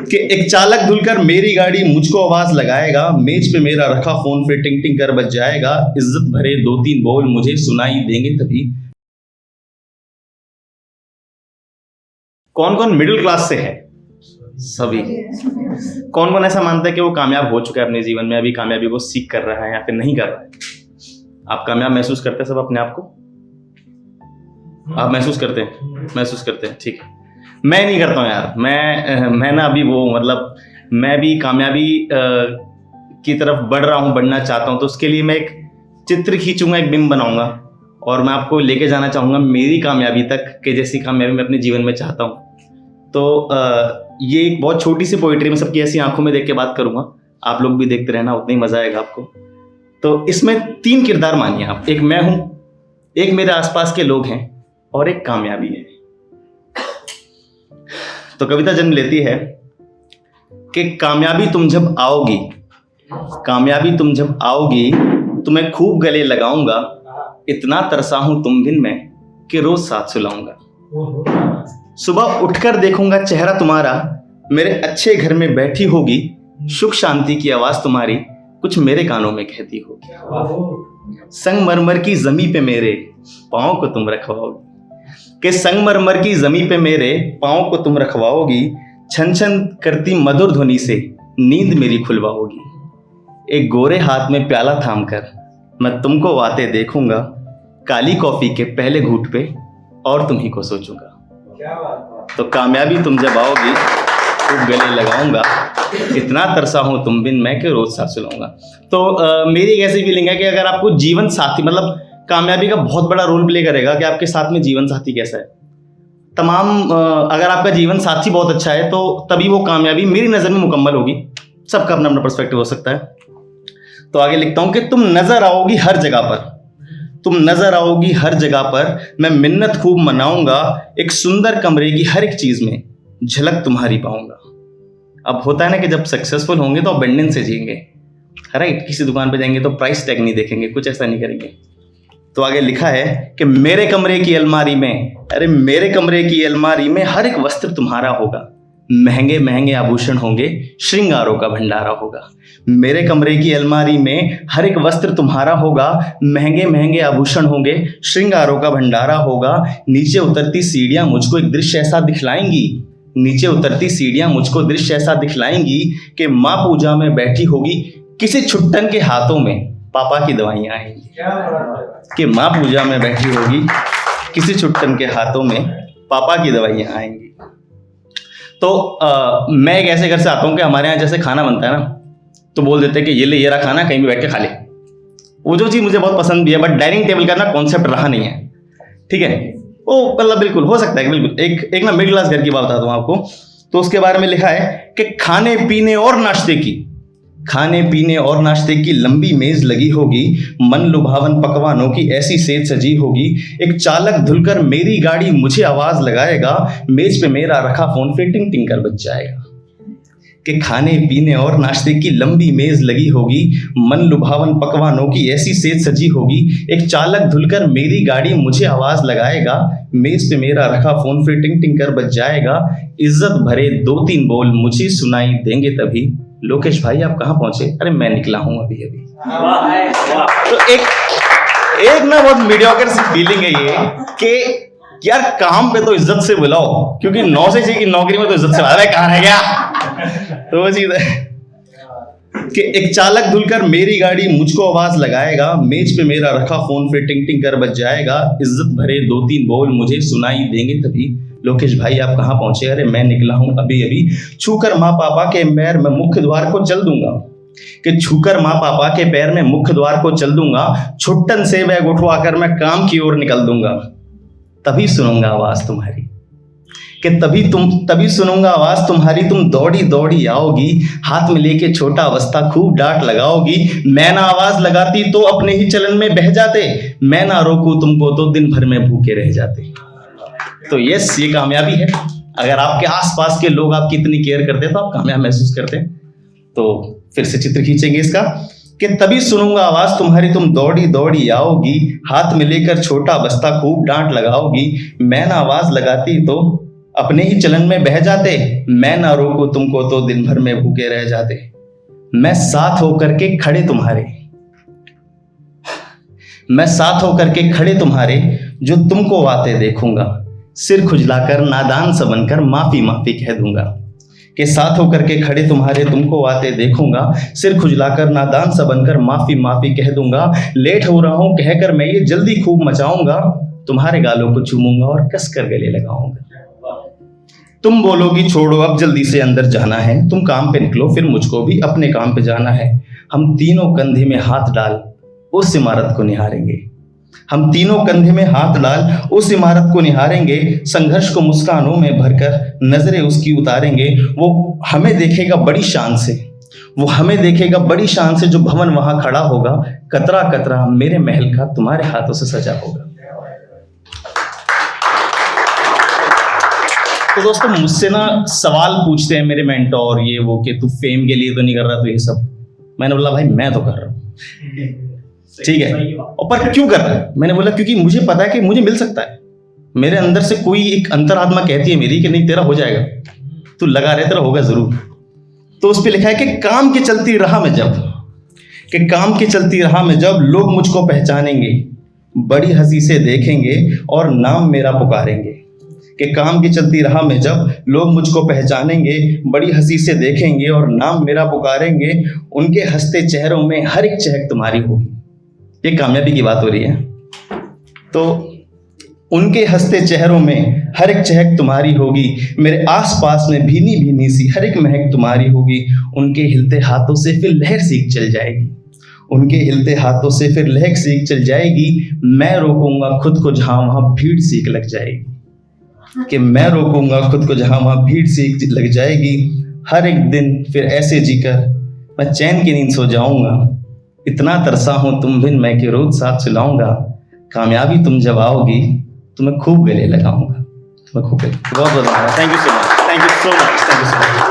कि एक चालक धुलकर मेरी गाड़ी मुझको आवाज लगाएगा, मेज पे मेरा रखा फोन फिर टिंग टिंग कर बज जाएगा, इज्जत भरे दो तीन बोल मुझे सुनाई देंगे तभी। कौन कौन मिडिल क्लास से है? सभी। कौन कौन ऐसा मानता है कि वो कामयाब हो चुका है अपने जीवन में, अभी कामयाबी को सीख कर रहा है या फिर नहीं कर रहा है? आप कामयाब महसूस करते हैं सब अपने आप को? आप महसूस करते हैं? महसूस करते हैं, ठीक है। मैं नहीं करता हूँ यार। मैं ना अभी वो मतलब मैं भी कामयाबी की तरफ बढ़ रहा हूँ, बढ़ना चाहता हूँ। तो उसके लिए मैं एक चित्र खींचूंगा, एक बिंब बनाऊंगा और मैं आपको लेके जाना चाहूँगा मेरी कामयाबी तक, कि जैसी कामयाबी मैं अपने जीवन में चाहता हूँ। तो ये एक बहुत छोटी सी पोइट्री में सबकी ऐसी आंखों में देख के बात करूँगा। आप लोग भी देखते रहना, उतना ही मजा आएगा आपको। तो इसमें 3 किरदार मानिए आप। एक मैं हूँ, एक मेरे आसपास के लोग हैं और एक कामयाबी है। तो कविता जन्म लेती है कि कामयाबी तुम जब आओगी, कामयाबी तुम जब आओगी, तुम्हें खूब गले लगाऊंगा, इतना तरसा हूं तुम बिन मैं कि रोज साथ सुलाऊंगा। सुबह उठकर देखूंगा चेहरा तुम्हारा, मेरे अच्छे घर में बैठी होगी, सुख शांति की आवाज तुम्हारी कुछ मेरे कानों में कहती होगी। संगमरमर की जमी पे मेरे पाँव को तुम रखवाओगी, कि संगमरमर की जमी पे मेरे पाँव को तुम रखवाओगी, छन छन करती मधुर ध्वनि से नींद मेरी खुलवाओगी। एक गोरे हाथ में प्याला थाम कर मैं तुमको आते देखूंगा, काली कॉफी के पहले घूंट पे और तुम्ही को सोचूंगा। तो कामयाबी तुम जब आओगी, खूब गले लगाऊंगा, इतना तरसा हूं तुम बिन मैं कि रोज साथ सुलाऊंगा। तो मेरी एक ऐसी फीलिंग है कि अगर आपको जीवन साथी, मतलब कामयाबी का बहुत बड़ा रोल प्ले करेगा कि आपके साथ में जीवन साथी कैसा है। अगर आपका जीवन साथी बहुत अच्छा है तो तभी वो कामयाबी मेरी नज़र में मुकम्मल होगी। सबका अपना अपना पर्सपेक्टिव हो सकता है। तो आगे लिखता हूं कि तुम नजर आओगी हर जगह पर, तुम नजर आओगी हर जगह पर, मैं मिन्नत खूब मनाऊंगा, एक सुंदर कमरे की हर एक चीज में झलक तुम्हारी पाऊंगा। अब होता है ना कि जब सक्सेसफुल होंगे तो अबंडेंस से जिएंगे, राइट। किसी दुकान पे जाएंगे तो प्राइस टैग नहीं देखेंगे, कुछ ऐसा नहीं करेंगे। तो आगे लिखा है कि मेरे कमरे की अलमारी में, अरे मेरे कमरे की अलमारी में हर एक वस्त्र तुम्हारा होगा, महंगे महंगे आभूषण होंगे, श्रृंगारों का भंडारा होगा। मेरे कमरे की अलमारी में हर एक वस्त्र तुम्हारा होगा, महंगे महंगे आभूषण होंगे, श्रृंगारों का भंडारा होगा। नीचे उतरती सीढ़ियां मुझको एक दृश्य ऐसा दिखलाएंगी, नीचे उतरती सीढ़ियां मुझको दृश्य ऐसा दिखलाएंगी कि माँ पूजा में बैठी होगी, किसी छुट्टन के हाथों में पापा की दवाइयां आएंगी। कि माँ पूजा में बैठी होगी, किसी छुट्टन के हाथों में पापा की दवाइयां आएंगी। तो मैं एक ऐसे घर से आता हूँ कि हमारे यहाँ जैसे खाना बनता है ना, तो बोल देते हैं कि ये ले, ये रहा खाना, कहीं भी बैठ के खा ले। वो जो चीज़ मुझे बहुत पसंद भी है, बट डाइनिंग टेबल का ना कॉन्सेप्ट रहा नहीं है, ठीक है। वो मतलब बिल्कुल हो सकता है, बिल्कुल एक ना मिडिल क्लास घर की बात बताता हूँ आपको। तो उसके बारे में लिखा है कि खाने पीने और नाश्ते की, खाने पीने और नाश्ते की लंबी मेज लगी होगी, मन लुभावन पकवानों की ऐसी सेज सजी होगी, एक चालक धुलकर मेरी गाड़ी मुझे आवाज लगाएगा, मेज पे मेरा रखा फोन फिर टिंग टिंग कर बज जाएगा। कि खाने पीने और नाश्ते की लंबी मेज लगी होगी, मन लुभावन पकवानों की ऐसी सेज सजी होगी, एक चालक धुलकर मेरी गाड़ी मुझे आवाज लगाएगा, मेज पे मेरा रखा फोन फिर टिंग टिंग कर बज जाएगा, इज्जत भरे 2-3 बोल मुझे सुनाई देंगे तभी। लोकेश भाई आप कहाँ पहुंचे? अरे मैं निकला हूं अभी अभी। तो एक ना बहुत मीडियोकर सी फीलिंग है ये कि यार काम पे तो इज्जत से बुलाओ, क्योंकि 9 से 6 की नौकरी में तो इज्जत से अरे कहाँ रह गया। तो वो चीज है कि एक चालक धुलकर मेरी गाड़ी मुझको आवाज लगाएगा, मेज पे मेरा रखा फोन फिर टिंग टिंग कर बज जाएगा, इज्जत भरे 2-3 बोल मुझे सुनाई देंगे तभी। लोकेश भाई आप कहाँ पहुंचे? अरे मैं निकला हूं अभी अभी, छूकर माँ पापा के पैर में मुख्य द्वार को चल दूंगा, कि छूकर माँ पापा के पैर में मुख्य द्वार को चल दूंगा, छुट्टन से बैग उठवाकर मैं काम की ओर निकल दूंगा, तभी सुनूंगा आवाज तुम्हारी, कि तभी सुनूंगा आवाज तुम्हारी, तुम दौड़ी दौड़ी आओगी, हाथ में लेके छोटा अवस्था खूब डांट लगाओगी, मैं ना आवाज लगाती तो अपने ही चलन में बह जाते, मैं ना रोकूं तुमको तो दिन भर में भूखे रह जाते। तो यस, ये कामयाबी है। अगर आपके आसपास के लोग आपकी इतनी केयर करते हैं तो आप कामयाब महसूस करते हैं। तो फिर से चित्र खींचेंगे इसका कि तभी सुनूंगा आवाज तुम्हारी, तुम दौड़ी दौड़ी आओगी, हाथ में लेकर छोटा बस्ता खूब डांट लगाओगी, मैं ना आवाज लगाती तो अपने ही चलन में बह जाते, मैं ना रोकूं तुमको तो दिन भर में भूखे रह जाते। मैं साथ होकर के खड़े तुम्हारे, मैं साथ होकर के खड़े तुम्हारे, जो तुमको आते देखूंगा, सिर खुजलाकर नादान सा बनकर माफी माफी कह दूंगा। कि साथ होकर के खड़े तुम्हारे, तुमको आते देखूंगा, सिर खुजलाकर नादान सा बनकर माफी माफी कह दूंगा। लेट हो रहा हूं कहकर मैं ये जल्दी खूब मचाऊंगा, तुम्हारे गालों को चूमूंगा और कसकर गले लगाऊंगा। तुम बोलोगी छोड़ो अब जल्दी से अंदर जाना है, तुम काम पे निकलो फिर मुझको भी अपने काम पे जाना है। हम तीनों कंधे में हाथ डाल उस इमारत को निहारेंगे, हम तीनों कंधे में हाथ डाल उस इमारत को निहारेंगे। संघर्ष को मुस्कानों में भरकर नजरें उसकी उतारेंगे। वो हमें देखेगा बड़ी शान से, वो हमें देखेगा बड़ी शान से, जो भवन वहां खड़ा होगा, कतरा कतरा मेरे महल का तुम्हारे हाथों से सजा होगा। तो दोस्तों मुझसे ना सवाल पूछते हैं मेरे मेंटोर ये वो कि तू फेम के लिए तो नहीं कर रहा, तो ये सब। मैंने बोला भाई मैं तो कर रहा हूँ, ठीक है, और पर क्यों कर रहा है? मैंने बोला क्योंकि मुझे पता है कि मुझे मिल सकता है। मेरे अंदर से कोई एक अंतरात्मा कहती है मेरी कि नहीं तेरा हो जाएगा, तू लगा रहे तेरा होगा जरूर। तो उस पर लिखा है कि काम की चलती राह में जब, कि काम की चलती राह में जब लोग मुझको पहचानेंगे, बड़ी हंसी से देखेंगे और नाम मेरा पुकारेंगे। कि काम की चलती राह में जब लोग मुझको पहचानेंगे, बड़ी हंसी से देखेंगे और नाम मेरा पुकारेंगे, उनके हंसते चेहरों में हर एक चहक तुम्हारी होगी। ये कामयाबी की बात हो रही है। तो उनके हंसते चेहरों में हर एक चहक तुम्हारी होगी, मेरे आसपास में भीनी भीनी सी हर एक महक तुम्हारी होगी। उनके हिलते हाथों से फिर लहर सीख चल जाएगी, उनके हिलते हाथों से फिर लहर सीख चल जाएगी। मैं रोकूंगा खुद को जहां वहां भीड़ सीख लग जाएगी, कि मैं रोकूंगा खुद को जहां वहां भीड़ सीख लग जाएगी। हर एक दिन फिर ऐसे जीकर मैं चैन की नींद सो जाऊंगा। इतना तरसा हूं तुम बिन मैं कि रोज साथ सुलाऊंगा। कामयाबी तुम जब आओगी तुम्हें खूब गले लगाऊंगा, तुम्हें खूब गले। बहुत बहुत धन्यवाद। Thank you so much, thank you so much, thank you so much.